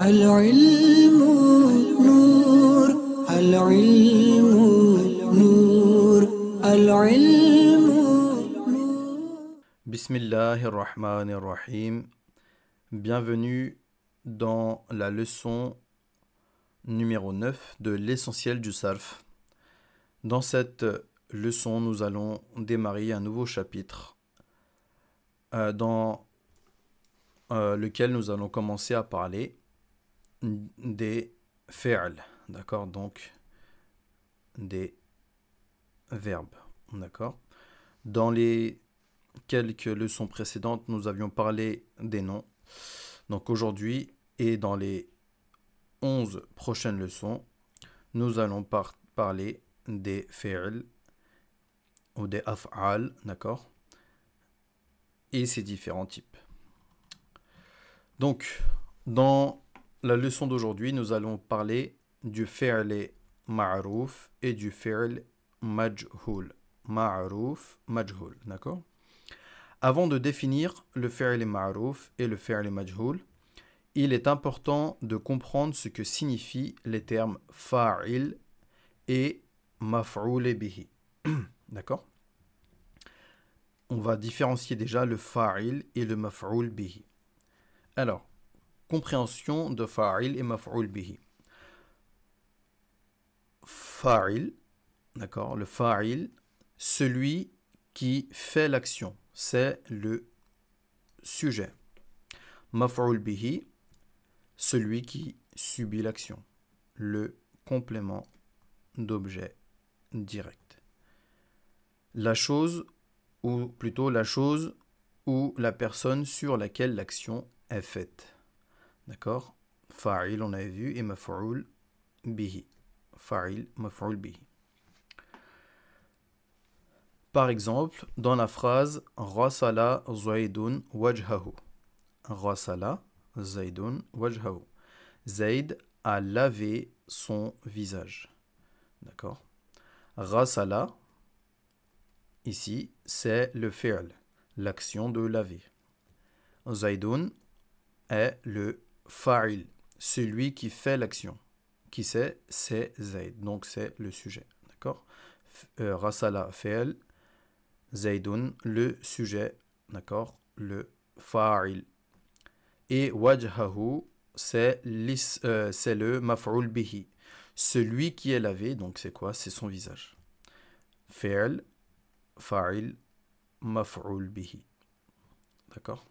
العلم نور العلم نور العلم Bismillahirrahmanirrahim. Bienvenue dans la leçon numéro 9 de l'essentiel du sarf. Dans cette leçon, nous allons démarrer un nouveau chapitre dans lequel nous allons commencer à parler des fi'l, d'accord, donc des verbes, d'accord. Dans les quelques leçons précédentes, nous avions parlé des noms. Donc aujourd'hui et dans les 11 prochaines leçons, nous allons parler des fi'l ou des af'al, d'accord, et ses différents types. Donc, dans la leçon d'aujourd'hui, nous allons parler du fi'l ma'rouf et du fi'l majhoul. Ma'rouf, majhoul, d'accord. Avant de définir le fi'l ma'rouf et le fi'l majhoul, il est important de comprendre ce que signifient les termes fa'il et maf'oul bihi. D'accord? On va différencier déjà le fa'il et le maf'oul bihi. Alors, compréhension de fa'il et maf'oul bihi. Fa'il, d'accord, le fa'il, celui qui fait l'action, c'est le sujet. Maf'oul bihi, celui qui subit l'action, le complément d'objet direct. La chose, ou plutôt la chose ou la personne sur laquelle l'action est faite. D'accord? Fa'il, on avait vu, et maf'oul bihi. Fa'il, maf'oul bihi. Par exemple, dans la phrase Ghasala Zaydun wajhahu. Ghasala Zaydun wajhahu. Zayd a lavé son visage. D'accord? Ghasala, ici, c'est le fi'l, l'action de laver. Zaydun est le fa'il, celui qui fait l'action. Qui c'est? C'est Zayd, donc c'est le sujet. D'accord? Ghasala fi'l, Zaydun, le sujet, d'accord? Le fa'il. Et wajhahu, c'est le maf'oul bihi. Celui qui est lavé, donc c'est quoi? C'est son visage. Fi'l, fa'il, maf'oul bihi. D'accord?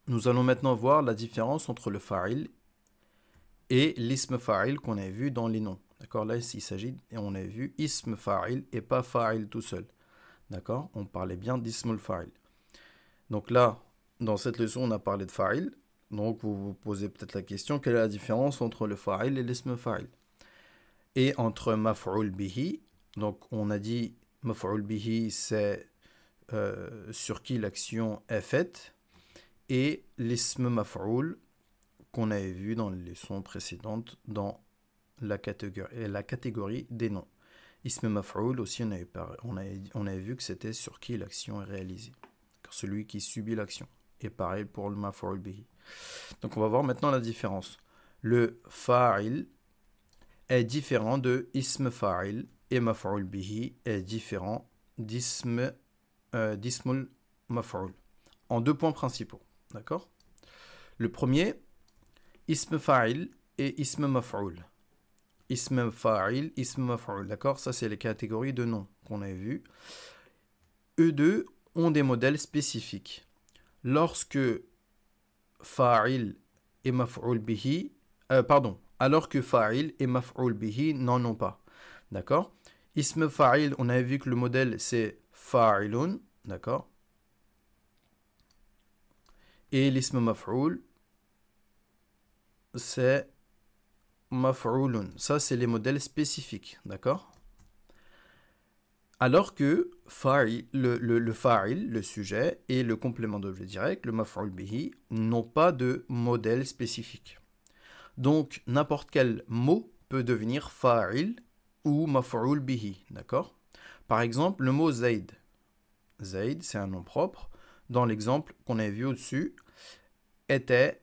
Nous allons maintenant voir la différence entre le fa'il et l'ism fa'il qu'on a vu dans les noms. D'accord? Là, il s'agit, et on a vu ism fa'il et pas fa'il tout seul. D'accord? On parlait bien d'ismul fa'il. Donc là, dans cette leçon, on a parlé de fa'il. Donc vous vous posez peut-être la question, quelle est la différence entre le fa'il et l'ism fa'il? Et entre maf'oul bihi, donc on a dit maf'oul bihi, c'est sur qui l'action est faite, et l'ism maf'oul qu'on avait vu dans les leçons précédentes dans la catégorie des noms. Ism maf'oul aussi, on avait vu que c'était sur qui l'action est réalisée. Celui qui subit l'action. Et pareil pour le maf'oul bihi. Donc on va voir maintenant la différence. Le fa'il est différent de ism fa'il et maf'oul bihi est différent d'ismul maf'oul. En deux points principaux. D'accord? Le premier, ism fa'il et ism maf'oul. Ism fa'il, ism maf'oul. D'accord? Ça, c'est les catégories de noms qu'on a vues. Eux deux ont des modèles spécifiques. Lorsque fa'il et maf'oul bihi, alors que fa'il et maf'oul bihi n'en ont pas. D'accord? Ism fa'il, on a vu que le modèle c'est fa'ilun, d'accord? Et l'ism maf'oul, c'est maf'oulun. Ça, c'est les modèles spécifiques, d'accord? Alors que le fa'il, le sujet, et le complément d'objet direct, le maf'oul bihi, n'ont pas de modèle spécifique. Donc, n'importe quel mot peut devenir fa'il ou maf'oul bihi, d'accord? Par exemple, le mot Zayd. Zayd, c'est un nom propre. Dans l'exemple qu'on a vu au-dessus, était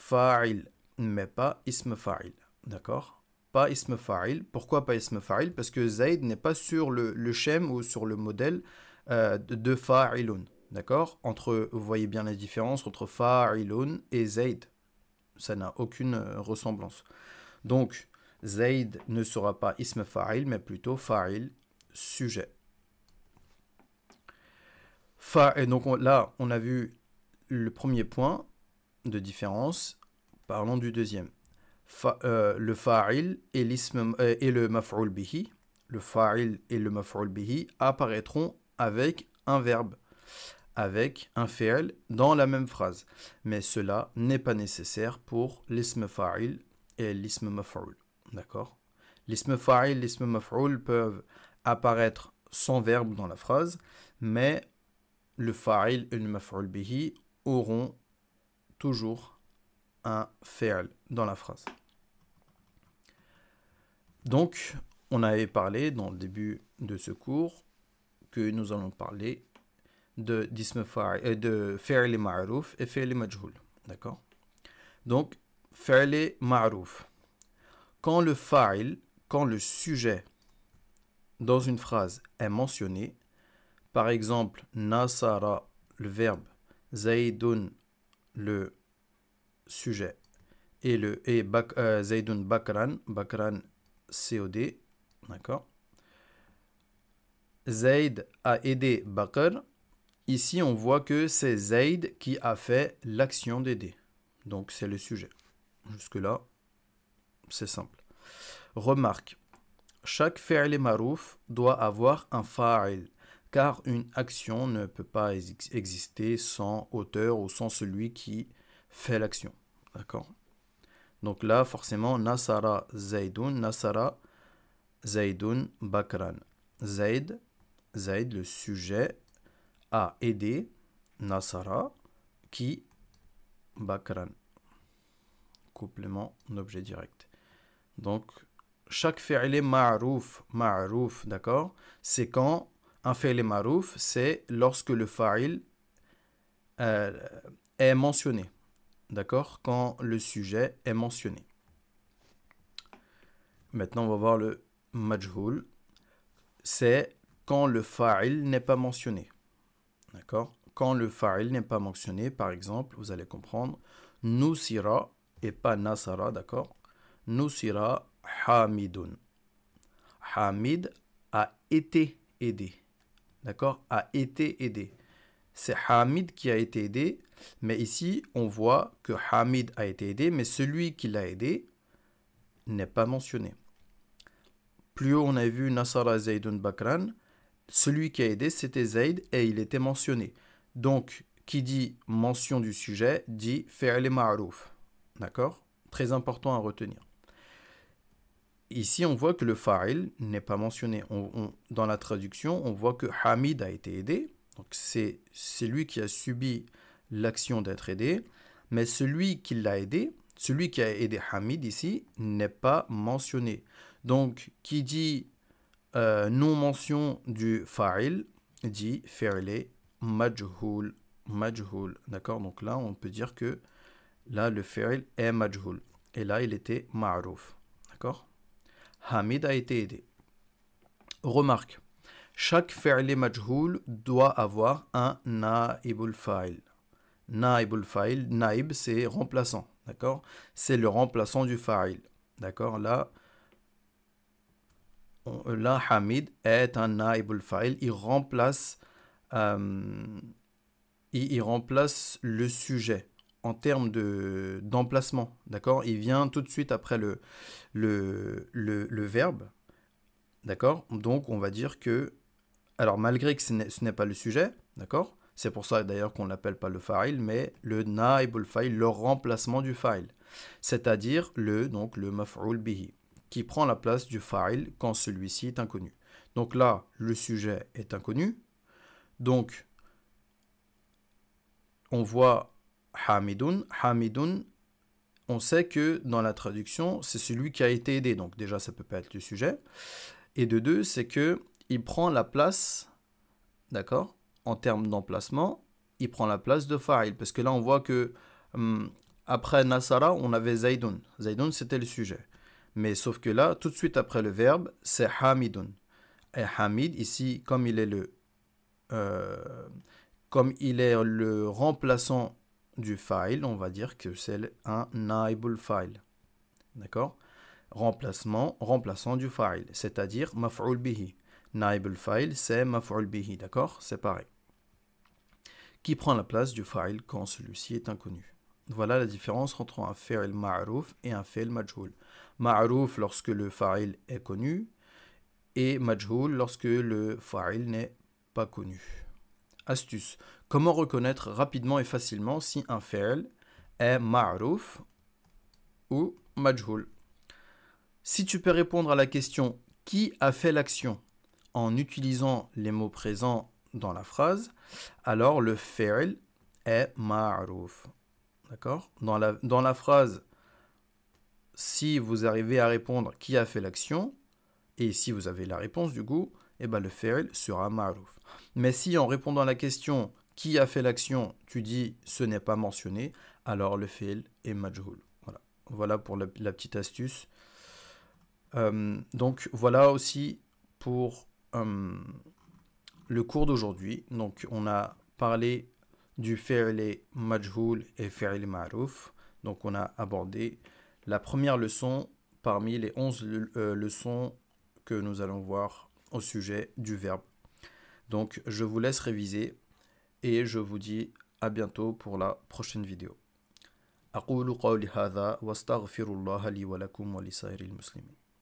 fa'il, mais pas ism fa'il. D'accord? Pas ism fa'il. Pourquoi pas ism fa'il? Parce que Zayd n'est pas sur le shem ou sur le modèle de fa'ilun. D'accord? Vous voyez bien la différence entre fa'ilun et Zayd. Ça n'a aucune ressemblance. Donc, Zayd ne sera pas ism fa'il, mais plutôt fa'il, sujet. Et donc là, on a vu le premier point de différence. Parlons du deuxième. Le fa'il et le maf'ul bihi. Le fa'il et le maf'ul bihi apparaîtront avec un verbe, avec un fi'l dans la même phrase. Mais cela n'est pas nécessaire pour l'ism fa'il et l'ism maf'ul. D'accord? L'ism fa'il, l'ism maf'ul peuvent apparaître sans verbe dans la phrase, mais le fa'il et le maf'ul bihi auront toujours un fi'l dans la phrase. Donc, on avait parlé dans le début de ce cours que nous allons parler de fi'l ma'ruf et fi'l majhul. D'accord? Donc, fi'l ma'ruf. Quand le fa'il, quand le sujet dans une phrase est mentionné, par exemple, nasara, le verbe, zaydun, le sujet, et zaydun bakran, bakran COD, d'accord. Zayd a aidé Bakr. Ici, on voit que c'est Zayd qui a fait l'action d'aider. Donc, c'est le sujet. Jusque-là, c'est simple. Remarque, chaque fi'l ma'ruf doit avoir un fa'il, car une action ne peut pas exister sans auteur ou sans celui qui fait l'action. D'accord? Donc là, forcément, nasara Zaydun, nasara Zaydun bakran. Zayd, le sujet, a aidé nasara, qui bakran. Complément d'objet direct. Donc, chaque fi'l ma'ruf, d'accord, c'est quand un fi'l ma'ruf, c'est lorsque le fa'il est mentionné. D'accord? Quand le sujet est mentionné. Maintenant, on va voir le majhul. C'est quand le fa'il n'est pas mentionné. D'accord? Quand le fa'il n'est pas mentionné, par exemple, vous allez comprendre, nusira et pas nasara, d'accord? Nusira hamidun. Hamid a été aidé. D'accord? A été aidé. C'est Hamid qui a été aidé, mais ici, on voit que Hamid a été aidé, mais celui qui l'a aidé n'est pas mentionné. Plus haut, on a vu Nasara Zaydun Bakran. Celui qui a aidé, c'était Zayd et il était mentionné. Donc, qui dit mention du sujet, dit fi'l ma'ruf. D'accord? Très important à retenir. Ici, on voit que le fa'il n'est pas mentionné. Dans la traduction, on voit que Hamid a été aidé. Donc, c'est lui qui a subi l'action d'être aidé. Mais celui qui l'a aidé, celui qui a aidé Hamid ici, n'est pas mentionné. Donc, qui dit non-mention du fa'il, dit fi'l majhul. Majhul. D'accord? Donc là, on peut dire que là, le fi'l est majhul. Et là, il était ma'ruf. D'accord? Hamid a été aidé. Remarque, chaque fi'l majhul doit avoir un naibul fa'il. Naibul fa'il, naib c'est remplaçant, d'accord? C'est le remplaçant du fa'il, d'accord? Là, Hamid est un naibul fa'il, il remplace le sujet en termes d'emplacement, d'accord? Il vient tout de suite après le verbe, d'accord? Donc, on va dire que, alors malgré que ce n'est pas le sujet, d'accord? C'est pour ça d'ailleurs qu'on ne l'appelle pas le fa'il, mais le naibul fa'il, le remplacement du fa'il. C'est-à-dire le maf'ul bihi, qui prend la place du fa'il quand celui-ci est inconnu. Donc là, le sujet est inconnu. Donc, on voit Hamidun. Hamidun, on sait que dans la traduction, c'est celui qui a été aidé. Donc déjà, ça ne peut pas être le sujet. Et de deux, c'est qu'il prend la place, d'accord, en termes d'emplacement, il prend la place de fa'il. Parce que là, on voit que après Nasara, on avait Zaydun. Zaydun, c'était le sujet. Mais sauf que là, tout de suite après le verbe, c'est Hamidun. Et Hamid, ici, comme il est le remplaçant du fa'il, on va dire que c'est un naibul fa'il. D'accord? Remplaçant du fa'il, c'est-à-dire maf'ul bihi. Naibul fa'il, c'est maf'ul bihi, d'accord? C'est pareil. Qui prend la place du fa'il quand celui-ci est inconnu. Voilà la différence entre un fi'l ma'rouf et un fi'l majhoul. Ma'rouf lorsque le fa'il est connu et majhoul lorsque le fa'il n'est pas connu. Astuce. Comment reconnaître rapidement et facilement si un fi'l est ma'rouf ou majhoul? Si tu peux répondre à la question qui a fait l'action en utilisant les mots présents dans la phrase, alors le fi'l est ma'rouf. D'accord? Dans la phrase, si vous arrivez à répondre qui a fait l'action, et si vous avez la réponse du coup, eh ben le fi'l sera ma'rouf. Mais si en répondant à la question qui a fait l'action, tu dis ce n'est pas mentionné, alors le fi'l est majhoul. Voilà pour la petite astuce. Donc voilà aussi pour le cours d'aujourd'hui. Donc on a parlé du fi'l majhoul et fi'l ma'rouf. Donc on a abordé la première leçon parmi les 11 leçons que nous allons voir au sujet du verbe. Donc je vous laisse réviser et je vous dis à bientôt pour la prochaine vidéo. أقول قولي هذا واستغفر الله لي ولكم ولسائر المسلمين.